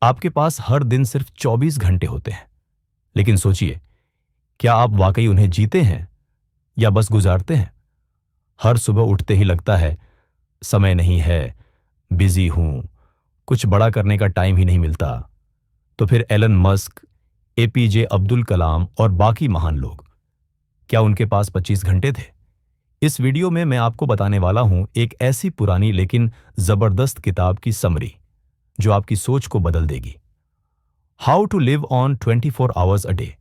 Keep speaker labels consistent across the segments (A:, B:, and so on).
A: आपके पास हर दिन सिर्फ 24 घंटे होते हैं, लेकिन सोचिए, क्या आप वाकई उन्हें जीते हैं या बस गुजारते हैं? हर सुबह उठते ही लगता है, समय नहीं है, बिजी हूं, कुछ बड़ा करने का टाइम ही नहीं मिलता। तो फिर Elon Musk, APJ Abdul Kalam और बाकी महान लोग, क्या उनके पास 25 घंटे थे? इस वीडियो में मैं आपको बताने वाला हूं एक ऐसी पुरानी लेकिन जबरदस्त किताब की समरी जो आपकी सोच को बदल देगी। How to live on 24 hours a day.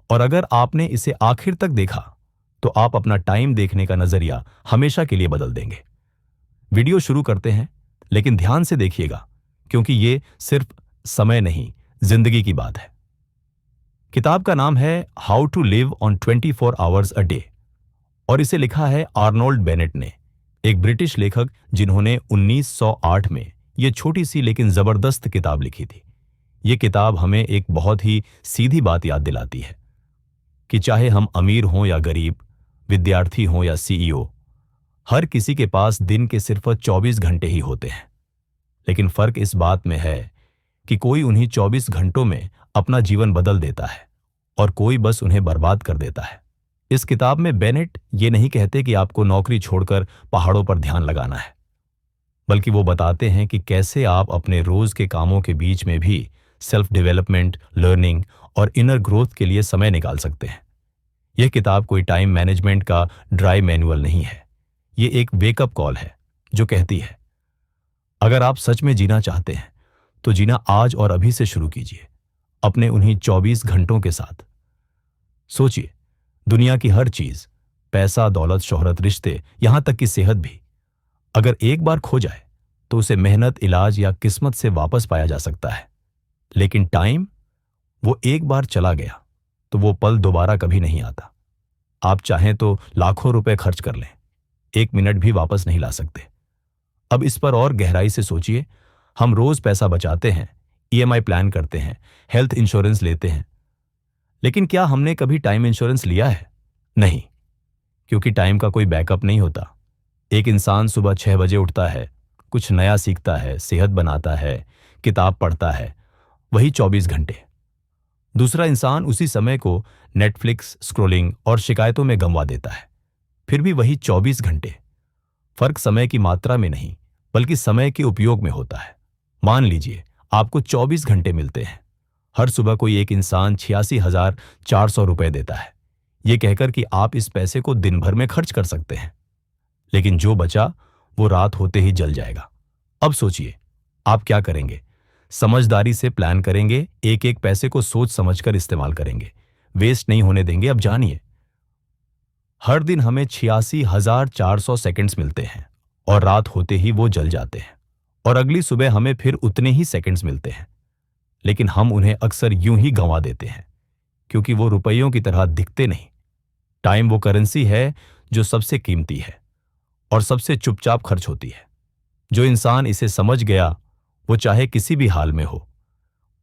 A: और अगर आपने इसे आखिर तक देखा तो आप अपना टाइम देखने का नजरिया हमेशा के लिए बदल देंगे। वीडियो शुरू करते हैं, लेकिन ध्यान से देखिएगा, क्योंकि ये सिर्फ समय नहीं, जिंदगी की बात है। किताब का नाम है how to live on 24 hours a day और इसे लिखा है आर्नोल्ड बेनेट ने, एक ब्रिटिश लेखक जिन्होंने 1908 में ये छोटी सी लेकिन जबरदस्त किताब लिखी थी। ये किताब हमें एक बहुत ही सीधी बात याद दिलाती है कि चाहे हम अमीर हों या गरीब, विद्यार्थी हों या सीईओ, हर किसी के पास दिन के सिर्फ 24 घंटे ही होते हैं। लेकिन फर्क इस बात में है कि कोई उन्हीं 24 घंटों में अपना जीवन बदल देता है और कोई बस उन्हें बर्बाद कर देता है। इस किताब में बेनेट ये नहीं कहते कि आपको नौकरी छोड़कर पहाड़ों पर ध्यान लगाना है, बल्कि वो बताते हैं कि कैसे आप अपने रोज के कामों के बीच में भी सेल्फ डेवलपमेंट, लर्निंग और इनर ग्रोथ के लिए समय निकाल सकते हैं। यह किताब कोई टाइम मैनेजमेंट का ड्राई मैनुअल नहीं है। ये एक वेकअप कॉल है जो कहती है, अगर आप सच में जीना चाहते हैं तो जीना आज और अभी से शुरू कीजिए, अपने उन्हीं 24 घंटों के साथ। सोचिए, दुनिया की हर चीज, पैसा, दौलत, शोहरत, रिश्ते, यहां तक कि सेहत भी, अगर एक बार खो जाए तो उसे मेहनत, इलाज या किस्मत से वापस पाया जा सकता है। लेकिन टाइम, वो एक बार चला गया तो वो पल दोबारा कभी नहीं आता। आप चाहें तो लाखों रुपए खर्च कर लें, एक मिनट भी वापस नहीं ला सकते। अब इस पर और गहराई से सोचिए। हम रोज पैसा बचाते हैं, ईएमआई प्लान करते हैं, हेल्थ इंश्योरेंस लेते हैं, लेकिन क्या हमने कभी टाइम इंश्योरेंस लिया है? नहीं, क्योंकि टाइम का कोई बैकअप नहीं होता। एक इंसान सुबह 6 बजे उठता है, कुछ नया सीखता है, सेहत बनाता है, किताब पढ़ता है, वही 24 घंटे। दूसरा इंसान उसी समय को नेटफ्लिक्स, स्क्रॉलिंग और शिकायतों में गंवा देता है, फिर भी वही 24 घंटे। फर्क समय की मात्रा में नहीं, बल्कि समय के उपयोग में होता है। मान लीजिए आपको 24 घंटे मिलते हैं। हर सुबह कोई एक इंसान 86,400 रुपए देता है, ये कहकर कि आप इस पैसे को दिन भर में खर्च कर सकते हैं, लेकिन जो बचा वो रात होते ही जल जाएगा। अब सोचिए, आप क्या करेंगे? समझदारी से प्लान करेंगे, एक एक पैसे को सोच समझकर इस्तेमाल करेंगे, वेस्ट नहीं होने देंगे। अब जानिए, हर दिन हमें 86,400 सेकंड्स मिलते हैं और रात होते ही वो जल जाते हैं, और अगली सुबह हमें फिर उतने ही सेकंड्स मिलते हैं, लेकिन हम उन्हें अक्सर यूं ही गंवा देते हैं, क्योंकि वो रुपयों की तरह दिखते नहीं। टाइम वो करेंसी है जो सबसे कीमती है और सबसे चुपचाप खर्च होती है। जो इंसान इसे समझ गया, वो चाहे किसी भी हाल में हो,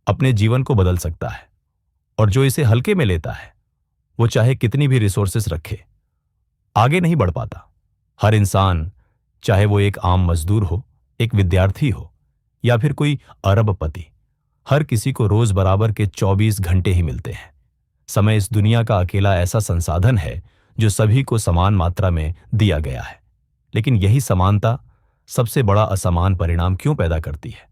A: अपने जीवन को बदल सकता है। और जो इसे हल्के में लेता है, वो चाहे कितनी भी रिसोर्सेस रखे, आगे नहीं बढ़ पाता। हर इंसान, चाहे वो एक आम मजदूर हो, एक विद्यार्थी हो या फिर कोई अरबपति, हर किसी को रोज बराबर के 24 घंटे ही मिलते हैं। समय इस दुनिया का अकेला ऐसा संसाधन है जो सभी को समान मात्रा में दिया गया है। लेकिन यही समानता सबसे बड़ा असमान परिणाम क्यों पैदा करती है?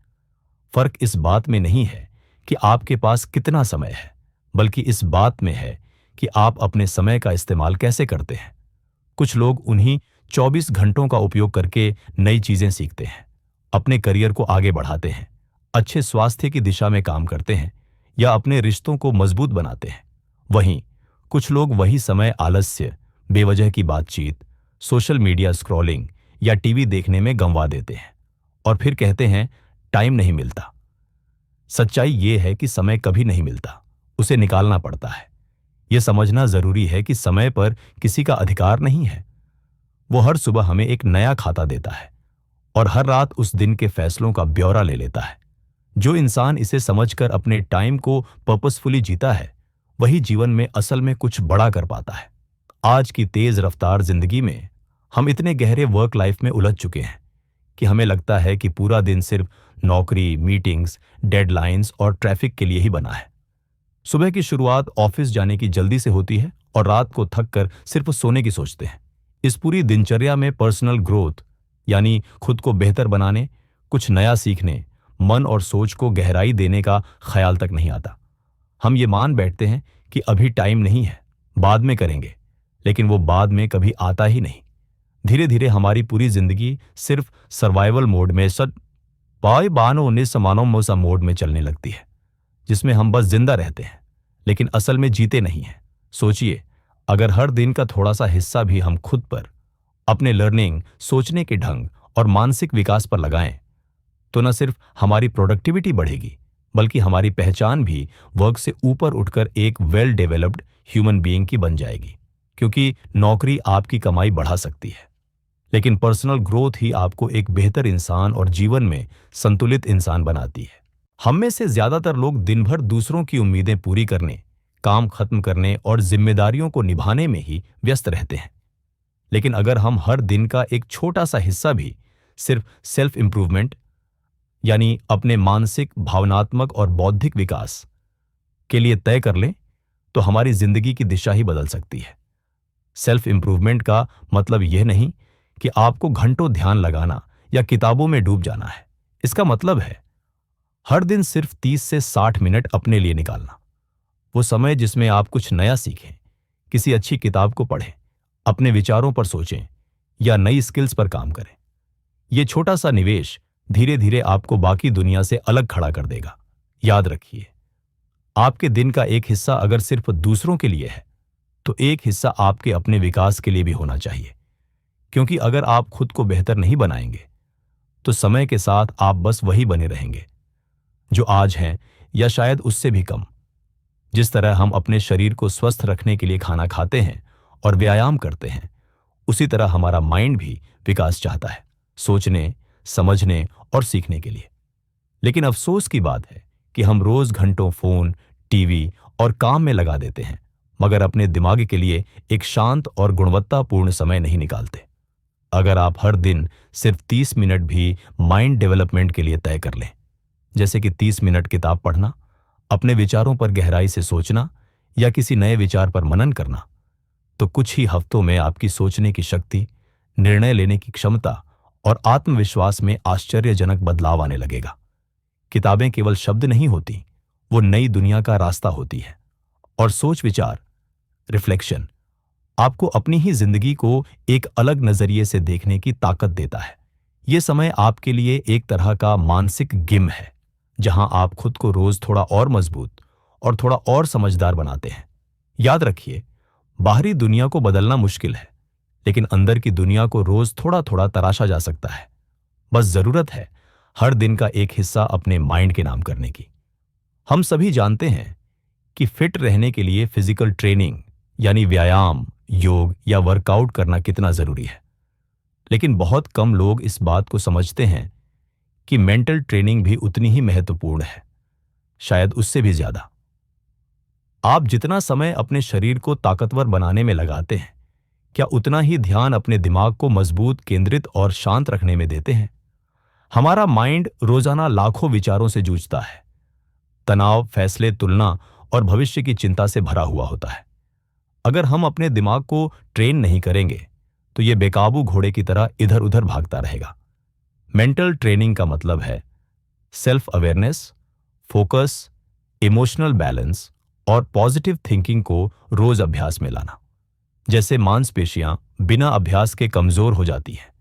A: फर्क इस बात में नहीं है कि आपके पास कितना समय है, बल्कि इस बात में है कि आप अपने समय का इस्तेमाल कैसे करते हैं। कुछ लोग उन्हीं 24 घंटों का उपयोग करके नई चीजें सीखते हैं, अपने करियर को आगे बढ़ाते हैं, अच्छे स्वास्थ्य की दिशा में काम करते हैं या अपने रिश्तों को मजबूत बनाते हैं। वहीं कुछ लोग वही समय आलस्य, बेवजह की बातचीत, सोशल मीडिया स्क्रॉलिंग या टीवी देखने में गंवा देते हैं और फिर कहते हैं टाइम नहीं मिलता। सच्चाई ये है कि समय कभी नहीं मिलता, उसे निकालना पड़ता है। यह समझना जरूरी है कि समय पर किसी का अधिकार नहीं है। वो हर सुबह हमें एक नया खाता देता है और हर रात उस दिन के फैसलों का ब्यौरा ले लेता है। जो इंसान इसे समझकर अपने टाइम को पर्पसफुली जीता है, वही जीवन में असल में कुछ बड़ा कर पाता है। आज की तेज रफ्तार जिंदगी में हम इतने गहरे वर्क लाइफ में उलझ चुके हैं कि हमें लगता है कि पूरा दिन सिर्फ नौकरी, मीटिंग्स, डेडलाइंस और ट्रैफिक के लिए ही बना है। सुबह की शुरुआत ऑफिस जाने की जल्दी से होती है और रात को थक कर सिर्फ सोने की सोचते हैं। इस पूरी दिनचर्या में पर्सनल ग्रोथ यानी खुद को बेहतर बनाने, कुछ नया सीखने, मन और सोच को गहराई देने का ख्याल तक नहीं आता। हम ये मान बैठते हैं कि अभी टाइम नहीं है, बाद में करेंगे, लेकिन वो बाद में कभी आता ही नहीं। धीरे धीरे हमारी पूरी जिंदगी सिर्फ सर्वाइवल मोड में पाई बानो निसमानो मोसा मोड में चलने लगती है, जिसमें हम बस जिंदा रहते हैं लेकिन असल में जीते नहीं हैं। सोचिए, अगर हर दिन का थोड़ा सा हिस्सा भी हम खुद पर, अपने लर्निंग, सोचने के ढंग और मानसिक विकास पर लगाएं, तो न सिर्फ हमारी प्रोडक्टिविटी बढ़ेगी बल्कि हमारी पहचान भी वर्क से ऊपर उठकर एक वेल डेवलप्ड ह्यूमन बीइंग की बन जाएगी। क्योंकि नौकरी आपकी कमाई बढ़ा सकती है, लेकिन पर्सनल ग्रोथ ही आपको एक बेहतर इंसान और जीवन में संतुलित इंसान बनाती है। हम में से ज्यादातर लोग दिन भर दूसरों की उम्मीदें पूरी करने, काम खत्म करने और जिम्मेदारियों को निभाने में ही व्यस्त रहते हैं। लेकिन अगर हम हर दिन का एक छोटा सा हिस्सा भी सिर्फ सेल्फ इंप्रूवमेंट यानी अपने मानसिक, भावनात्मक और बौद्धिक विकास के लिए तय कर लें, तो हमारी जिंदगी की दिशा ही बदल सकती है। सेल्फ इंप्रूवमेंट का मतलब यह नहीं कि आपको घंटों ध्यान लगाना या किताबों में डूब जाना है। इसका मतलब है हर दिन सिर्फ 30 से 60 मिनट अपने लिए निकालना। वो समय जिसमें आप कुछ नया सीखें, किसी अच्छी किताब को पढ़ें, अपने विचारों पर सोचें या नई स्किल्स पर काम करें। ये छोटा सा निवेश धीरे धीरे आपको बाकी दुनिया से अलग खड़ा कर देगा। याद रखिए, आपके दिन का एक हिस्सा अगर सिर्फ दूसरों के लिए है, तो एक हिस्सा आपके अपने विकास के लिए भी होना चाहिए। क्योंकि अगर आप खुद को बेहतर नहीं बनाएंगे, तो समय के साथ आप बस वही बने रहेंगे जो आज हैं, या शायद उससे भी कम। जिस तरह हम अपने शरीर को स्वस्थ रखने के लिए खाना खाते हैं और व्यायाम करते हैं, उसी तरह हमारा माइंड भी विकास चाहता है, सोचने, समझने और सीखने के लिए। लेकिन अफसोस की बात है कि हम रोज घंटों फोन, टीवी और काम में लगा देते हैं, मगर अपने दिमाग के लिए एक शांत और गुणवत्तापूर्ण समय नहीं निकालते। अगर आप हर दिन सिर्फ 30 मिनट भी माइंड डेवलपमेंट के लिए तय कर लें, जैसे कि 30 मिनट किताब पढ़ना, अपने विचारों पर गहराई से सोचना या किसी नए विचार पर मनन करना, तो कुछ ही हफ्तों में आपकी सोचने की शक्ति, निर्णय लेने की क्षमता और आत्मविश्वास में आश्चर्यजनक बदलाव आने लगेगा। किताबें केवल शब्द नहीं होती, वो नई दुनिया का रास्ता होती है। और सोच विचार, रिफ्लेक्शन आपको अपनी ही जिंदगी को एक अलग नजरिए से देखने की ताकत देता है। यह समय आपके लिए एक तरह का मानसिक जिम है, जहां आप खुद को रोज थोड़ा और मजबूत और थोड़ा और समझदार बनाते हैं। याद रखिए, बाहरी दुनिया को बदलना मुश्किल है, लेकिन अंदर की दुनिया को रोज थोड़ा थोड़ा तराशा जा सकता है। बस जरूरत है हर दिन का एक हिस्सा अपने माइंड के नाम करने की। हम सभी जानते हैं कि फिट रहने के लिए फिजिकल ट्रेनिंग यानी व्यायाम, योग या वर्कआउट करना कितना जरूरी है, लेकिन बहुत कम लोग इस बात को समझते हैं कि मेंटल ट्रेनिंग भी उतनी ही महत्वपूर्ण है, शायद उससे भी ज्यादा। आप जितना समय अपने शरीर को ताकतवर बनाने में लगाते हैं, क्या उतना ही ध्यान अपने दिमाग को मजबूत, केंद्रित और शांत रखने में देते हैं? हमारा माइंड रोजाना लाखों विचारों से जूझता है। तनाव, फैसले, तुलना और भविष्य की चिंता से भरा हुआ होता है। अगर हम अपने दिमाग को ट्रेन नहीं करेंगे, तो यह बेकाबू घोड़े की तरह इधर उधर भागता रहेगा। मेंटल ट्रेनिंग का मतलब है self awareness, focus, emotional balance और पॉजिटिव थिंकिंग को रोज अभ्यास में लाना। जैसे मांसपेशियां बिना अभ्यास के कमजोर हो जाती हैं,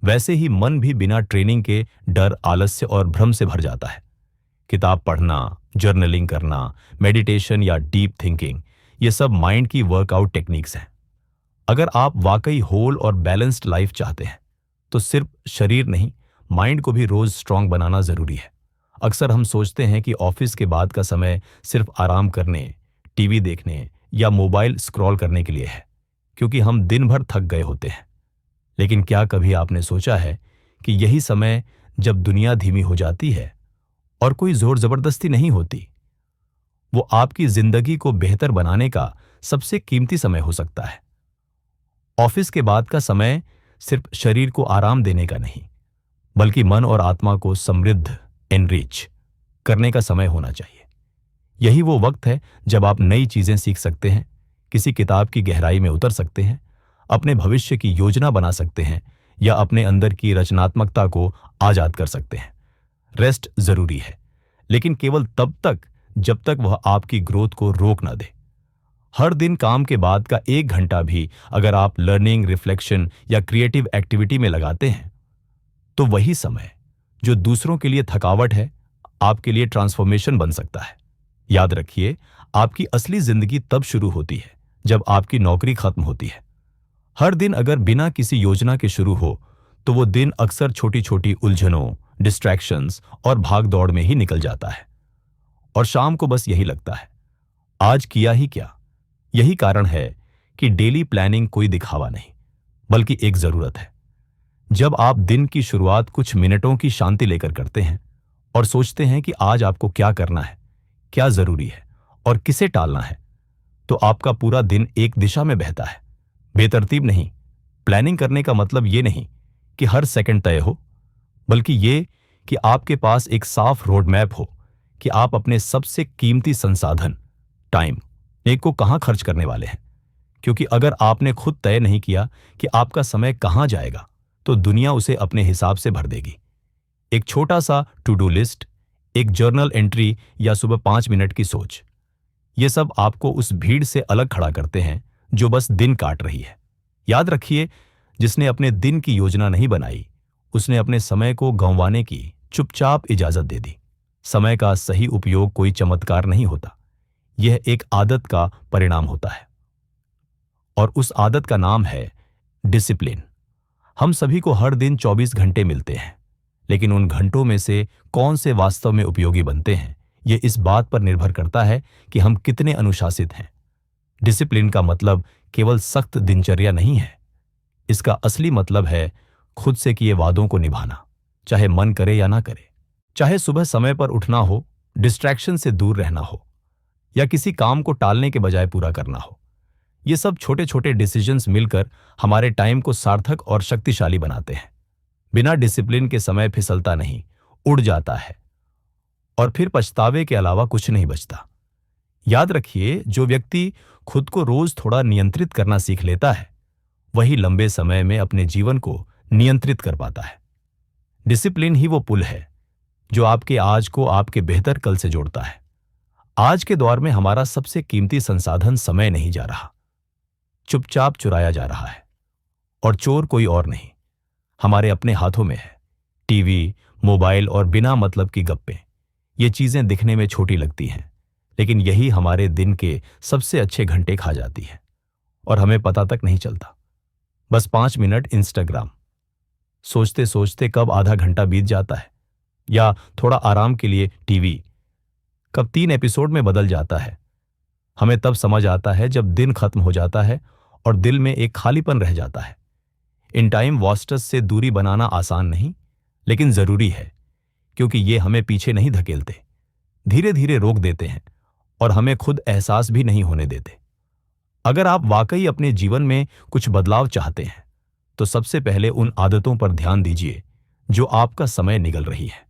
A: वैसे ही मन भी बिना ट्रेनिंग के डर, आलस्य और भ्रम से भर जाता है। किताब पढ़ना, जर्नलिंग करना, मेडिटेशन या डीप थिंकिंग, ये सब माइंड की वर्कआउट टेक्निक्स हैं। अगर आप वाकई होल और बैलेंस्ड लाइफ चाहते हैं, तो सिर्फ शरीर नहीं, माइंड को भी रोज स्ट्रांग बनाना जरूरी है। अक्सर हम सोचते हैं कि ऑफिस के बाद का समय सिर्फ आराम करने, टीवी देखने या मोबाइल स्क्रॉल करने के लिए है, क्योंकि हम दिन भर थक गए होते हैं। लेकिन क्या कभी आपने सोचा है कि यही समय जब दुनिया धीमी हो जाती है और कोई जोर जबरदस्ती नहीं होती, वो आपकी जिंदगी को बेहतर बनाने का सबसे कीमती समय हो सकता है। ऑफिस के बाद का समय सिर्फ शरीर को आराम देने का नहीं, बल्कि मन और आत्मा को समृद्ध, एनरिच करने का समय होना चाहिए। यही वो वक्त है जब आप नई चीजें सीख सकते हैं, किसी किताब की गहराई में उतर सकते हैं, अपने भविष्य की योजना बना सकते हैं या अपने अंदर की रचनात्मकता को आजाद कर सकते हैं। रेस्ट जरूरी है, लेकिन केवल तब तक जब तक वह आपकी ग्रोथ को रोक ना दे। हर दिन काम के बाद का 1 घंटा भी अगर आप लर्निंग, रिफ्लेक्शन या क्रिएटिव एक्टिविटी में लगाते हैं, तो वही समय जो दूसरों के लिए थकावट है, आपके लिए ट्रांसफॉर्मेशन बन सकता है। याद रखिए, आपकी असली जिंदगी तब शुरू होती है जब आपकी नौकरी खत्म होती है। हर दिन अगर बिना किसी योजना के शुरू हो, तो वो दिन अक्सर छोटी छोटी उलझनों, डिस्ट्रैक्शंस और भाग दौड़ में ही निकल जाता है। और शाम को बस यही लगता है, आज किया ही क्या। यही कारण है कि डेली प्लानिंग कोई दिखावा नहीं, बल्कि एक जरूरत है। जब आप दिन की शुरुआत कुछ मिनटों की शांति लेकर करते हैं और सोचते हैं कि आज आपको क्या करना है, क्या जरूरी है और किसे टालना है, तो आपका पूरा दिन एक दिशा में बहता है, बेतरतीब नहीं। प्लानिंग करने का मतलब ये नहीं कि हर सेकंड तय हो, बल्कि ये कि आपके पास एक साफ रोड मैप हो कि आप अपने सबसे कीमती संसाधन, टाइम, एक को कहां खर्च करने वाले हैं। क्योंकि अगर आपने खुद तय नहीं किया कि आपका समय कहां जाएगा, तो दुनिया उसे अपने हिसाब से भर देगी। एक छोटा सा टू डू लिस्ट, एक जर्नल एंट्री या सुबह 5 मिनट की सोच, ये सब आपको उस भीड़ से अलग खड़ा करते हैं जो बस दिन काट रही है। याद रखिए, जिसने अपने दिन की योजना नहीं बनाई, उसने अपने समय को गंवाने की चुपचाप इजाजत दे दी। समय का सही उपयोग कोई चमत्कार नहीं होता, यह एक आदत का परिणाम होता है, और उस आदत का नाम है डिसिप्लिन। हम सभी को हर दिन 24 घंटे मिलते हैं, लेकिन उन घंटों में से कौन से वास्तव में उपयोगी बनते हैं, यह इस बात पर निर्भर करता है कि हम कितने अनुशासित हैं। डिसिप्लिन का मतलब केवल सख्त दिनचर्या नहीं है। इसका असली मतलब है खुद से किए वादों को निभाना, चाहे मन करे या ना करे। चाहे सुबह समय पर उठना हो, डिस्ट्रैक्शन से दूर रहना हो, या किसी काम को टालने के बजाय पूरा करना हो। ये सब छोटे छोटे डिसीजंस मिलकर हमारे टाइम को सार्थक और शक्तिशाली बनाते हैं। बिना डिसिप्लिन के समय फिसलता नहीं, उड़ जाता है, और फिर पछतावे के अलावा कुछ नहीं बचता। याद रखिए, जो व्यक्ति खुद को रोज थोड़ा नियंत्रित करना सीख लेता है, वही लंबे समय में अपने जीवन को नियंत्रित कर पाता है। डिसिप्लिन ही वो पुल है जो आपके आज को आपके बेहतर कल से जोड़ता है। आज के दौर में हमारा सबसे कीमती संसाधन समय नहीं जा रहा, चुपचाप चुराया जा रहा है, और चोर कोई और नहीं, हमारे अपने हाथों में है। टीवी, मोबाइल और बिना मतलब की गप्पें, ये चीजें दिखने में छोटी लगती हैं, लेकिन यही हमारे दिन के सबसे अच्छे घंटे खा जाती है, और हमें पता तक नहीं चलता। बस 5 मिनट इंस्टाग्राम, सोचते सोचते कब आधा घंटा बीत जाता है, या थोड़ा आराम के लिए टीवी कब 3 एपिसोड में बदल जाता है। हमें तब समझ आता है जब दिन खत्म हो जाता है और दिल में एक खालीपन रह जाता है। इन टाइम वॉस्टर्स से दूरी बनाना आसान नहीं, लेकिन जरूरी है, क्योंकि ये हमें पीछे नहीं धकेलते, धीरे धीरे रोक देते हैं और हमें खुद एहसास भी नहीं होने देते। अगर आप वाकई अपने जीवन में कुछ बदलाव चाहते हैं, तो सबसे पहले उन आदतों पर ध्यान दीजिए जो आपका समय निगल रही है।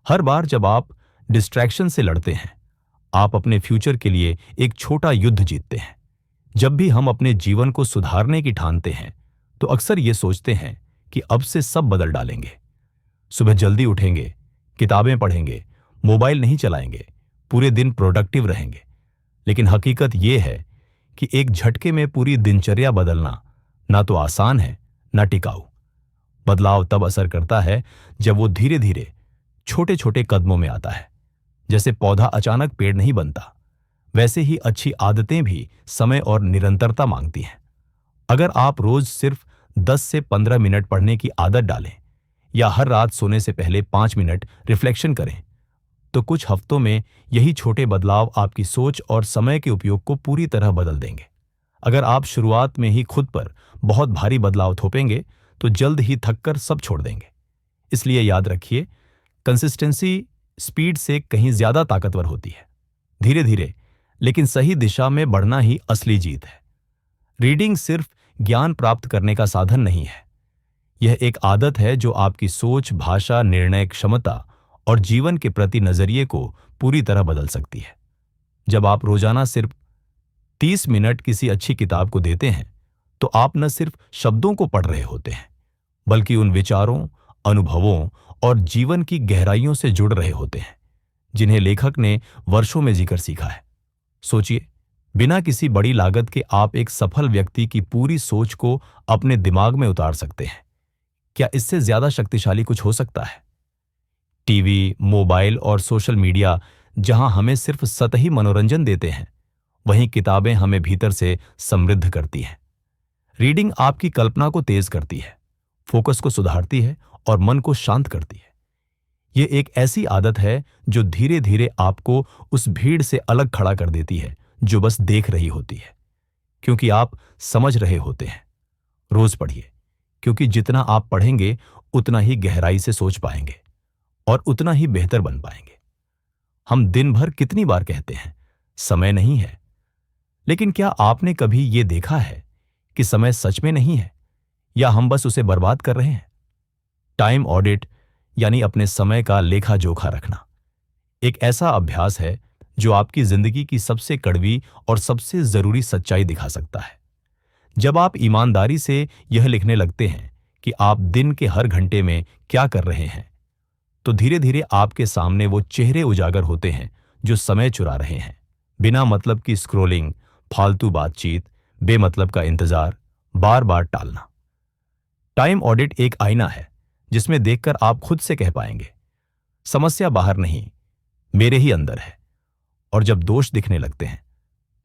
A: हर बार जब आप डिस्ट्रैक्शन से लड़ते हैं, आप अपने फ्यूचर के लिए एक छोटा युद्ध जीतते हैं। जब भी हम अपने जीवन को सुधारने की ठानते हैं, तो अक्सर ये सोचते हैं कि अब से सब बदल डालेंगे, सुबह जल्दी उठेंगे, किताबें पढ़ेंगे, मोबाइल नहीं चलाएंगे, पूरे दिन प्रोडक्टिव रहेंगे। लेकिन हकीकत यह है कि एक झटके में पूरी दिनचर्या बदलना ना तो आसान है, ना टिकाऊ। बदलाव तब असर करता है जब वो धीरे धीरे छोटे छोटे कदमों में आता है। जैसे पौधा अचानक पेड़ नहीं बनता, वैसे ही अच्छी आदतें भी समय और निरंतरता मांगती हैं। अगर आप रोज सिर्फ 10 से 15 मिनट पढ़ने की आदत डालें, या हर रात सोने से पहले 5 मिनट रिफ्लेक्शन करें, तो कुछ हफ्तों में यही छोटे बदलाव आपकी सोच और समय के उपयोग को पूरी तरह बदल देंगे। अगर आप शुरुआत में ही खुद पर बहुत भारी बदलाव थोपेंगे, तो जल्द ही थककर सब छोड़ देंगे। इसलिए याद रखिए, कंसिस्टेंसी स्पीड से कहीं ज्यादा ताकतवर होती है। धीरे धीरे लेकिन सही दिशा में बढ़ना ही असली जीत है। रीडिंग सिर्फ ज्ञान प्राप्त करने का साधन नहीं है, यह एक आदत है जो आपकी सोच, भाषा, निर्णय क्षमता और जीवन के प्रति नजरिए को पूरी तरह बदल सकती है। जब आप रोजाना सिर्फ 30 मिनट किसी अच्छी किताब को देते हैं, तो आप न सिर्फ शब्दों को पढ़ रहे होते हैं, बल्कि उन विचारों, अनुभवों और जीवन की गहराइयों से जुड़ रहे होते हैं जिन्हें लेखक ने वर्षों में जीकर सीखा है। सोचिए, बिना किसी बड़ी लागत के आप एक सफल व्यक्ति की पूरी सोच को अपने दिमाग में उतार सकते हैं। क्या इससे ज्यादा शक्तिशाली कुछ हो सकता है? टीवी, मोबाइल और सोशल मीडिया जहां हमें सिर्फ सतही मनोरंजन देते हैं, वहीं किताबें हमें भीतर से समृद्ध करती हैं। रीडिंग आपकी कल्पना को तेज करती है, फोकस को सुधारती है और मन को शांत करती है। यह एक ऐसी आदत है जो धीरे धीरे आपको उस भीड़ से अलग खड़ा कर देती है जो बस देख रही होती है, क्योंकि आप समझ रहे होते हैं। रोज पढ़िए, क्योंकि जितना आप पढ़ेंगे उतना ही गहराई से सोच पाएंगे और उतना ही बेहतर बन पाएंगे। हम दिन भर कितनी बार कहते हैं, समय नहीं है, लेकिन क्या आपने कभी यह देखा है कि समय सच में नहीं है, या हम बस उसे बर्बाद कर रहे हैं? टाइम ऑडिट यानी अपने समय का लेखा जोखा रखना एक ऐसा अभ्यास है जो आपकी जिंदगी की सबसे कड़वी और सबसे जरूरी सच्चाई दिखा सकता है। जब आप ईमानदारी से यह लिखने लगते हैं कि आप दिन के हर घंटे में क्या कर रहे हैं, तो धीरे धीरे आपके सामने वो चेहरे उजागर होते हैं जो समय चुरा रहे हैं। बिना मतलब की स्क्रोलिंग, फालतू बातचीत, बेमतलब का इंतजार, बार बार टालना। टाइम ऑडिट एक आईना है जिसमें देखकर आप खुद से कह पाएंगे, समस्या बाहर नहीं, मेरे ही अंदर है। और जब दोष दिखने लगते हैं,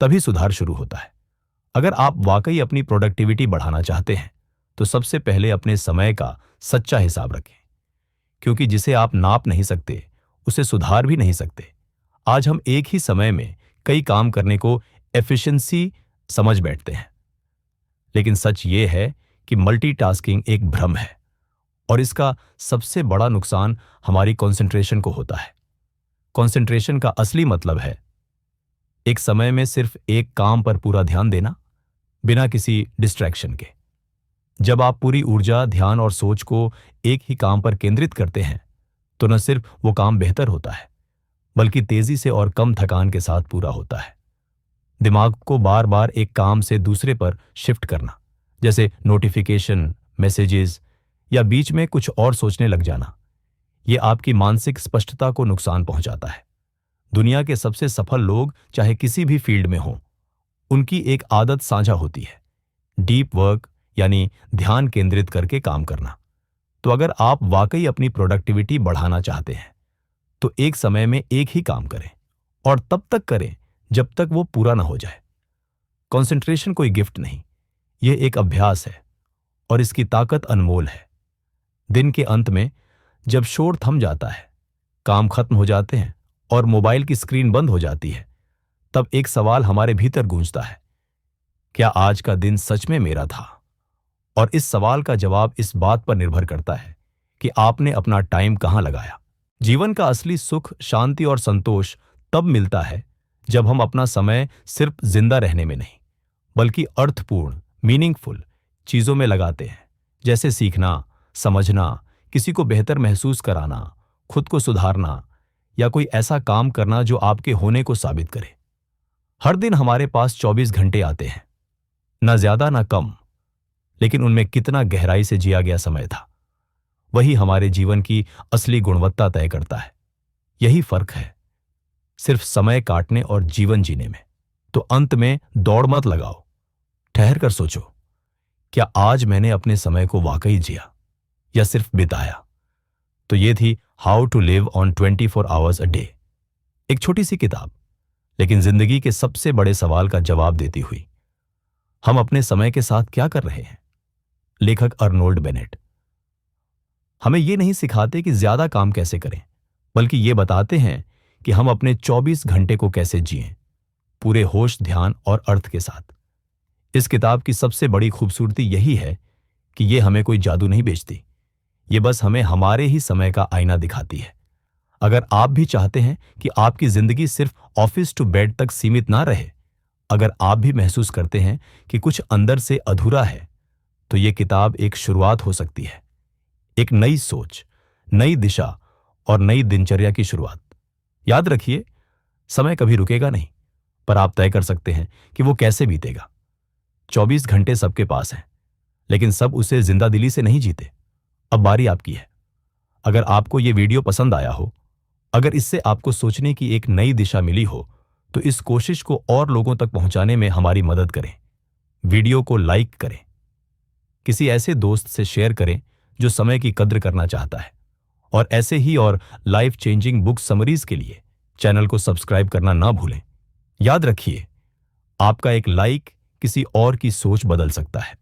A: तभी सुधार शुरू होता है। अगर आप वाकई अपनी प्रोडक्टिविटी बढ़ाना चाहते हैं, तो सबसे पहले अपने समय का सच्चा हिसाब रखें, क्योंकि जिसे आप नाप नहीं सकते, उसे सुधार भी नहीं सकते। आज हम एक ही समय में कई काम करने को एफिशिएंसी समझ बैठते हैं, लेकिन सच ये है कि मल्टीटास्किंग एक भ्रम है और इसका सबसे बड़ा नुकसान हमारी कंसंट्रेशन को होता है। कंसंट्रेशन का असली मतलब है एक समय में सिर्फ एक काम पर पूरा ध्यान देना, बिना किसी डिस्ट्रैक्शन के। जब आप पूरी ऊर्जा, ध्यान और सोच को एक ही काम पर केंद्रित करते हैं, तो न सिर्फ वो काम बेहतर होता है, बल्कि तेजी से और कम थकान के साथ पूरा होता है। दिमाग को बार बार एक काम से दूसरे पर शिफ्ट करना, जैसे नोटिफिकेशन, मैसेजेस या बीच में कुछ और सोचने लग जाना, ये आपकी मानसिक स्पष्टता को नुकसान पहुंचाता है। दुनिया के सबसे सफल लोग, चाहे किसी भी फील्ड में हों, उनकी एक आदत साझा होती है, डीप वर्क यानी ध्यान केंद्रित करके काम करना। तो अगर आप वाकई अपनी प्रोडक्टिविटी बढ़ाना चाहते हैं, तो एक समय में एक ही काम करें और तब तक करें जब तक वो पूरा ना हो जाए। कंसंट्रेशन कोई गिफ्ट नहीं, यह एक अभ्यास है और इसकी ताकत अनमोल है। दिन के अंत में जब शोर थम जाता है, काम खत्म हो जाते हैं और मोबाइल की स्क्रीन बंद हो जाती है, तब एक सवाल हमारे भीतर गूंजता है, क्या आज का दिन सच में मेरा था? और इस सवाल का जवाब इस बात पर निर्भर करता है कि आपने अपना टाइम कहां लगाया। जीवन का असली सुख, शांति और संतोष तब मिलता है जब हम अपना समय सिर्फ जिंदा रहने में नहीं, बल्कि अर्थपूर्ण, मीनिंगफुल चीजों में लगाते हैं, जैसे सीखना, समझना, किसी को बेहतर महसूस कराना, खुद को सुधारना या कोई ऐसा काम करना जो आपके होने को साबित करे। हर दिन हमारे पास 24 घंटे आते हैं, ना ज्यादा ना कम, लेकिन उनमें कितना गहराई से जिया गया समय था, वही हमारे जीवन की असली गुणवत्ता तय करता है। यही फर्क है सिर्फ समय काटने और जीवन जीने में। तो अंत में दौड़ मत लगाओ, ठहर कर सोचो, क्या आज मैंने अपने समय को वाकई जिया या सिर्फ बिताया? तो ये थी how to live on 24 hours a day, एक छोटी सी किताब, लेकिन जिंदगी के सबसे बड़े सवाल का जवाब देती हुई। हम अपने समय के साथ क्या कर रहे हैं? लेखक अर्नोल्ड बेनेट हमें यह नहीं सिखाते कि ज्यादा काम कैसे करें, बल्कि ये बताते हैं कि हम अपने 24 घंटे को कैसे जिएं, पूरे होश, ध्यान और अर्थ के साथ। इस किताब की सबसे बड़ी खूबसूरती यही है कि ये हमें कोई जादू नहीं बेचती, ये बस हमें हमारे ही समय का आईना दिखाती है। अगर आप भी चाहते हैं कि आपकी जिंदगी सिर्फ ऑफिस टू बेड तक सीमित ना रहे, अगर आप भी महसूस करते हैं कि कुछ अंदर से अधूरा है, तो ये किताब एक शुरुआत हो सकती है। एक नई सोच, नई दिशा और नई दिनचर्या की शुरुआत। याद रखिए, समय कभी रुकेगा नहीं, पर आप तय कर सकते हैं कि वो कैसे बीतेगा। 24 घंटे सबके पास हैं, लेकिन सब उसे जिंदादिली से नहीं जीते। अब बारी आपकी है। अगर आपको ये वीडियो पसंद आया हो, अगर इससे आपको सोचने की एक नई दिशा मिली हो, तो इस कोशिश को और लोगों तक पहुंचाने में हमारी मदद करें। वीडियो को लाइक करें, किसी ऐसे दोस्त से शेयर करें जो समय की कद्र करना चाहता है, और ऐसे ही और लाइफ चेंजिंग बुक समरीज के लिए चैनल को सब्सक्राइब करना ना भूलें। याद रखिए, आपका एक लाइक किसी और की सोच बदल सकता है।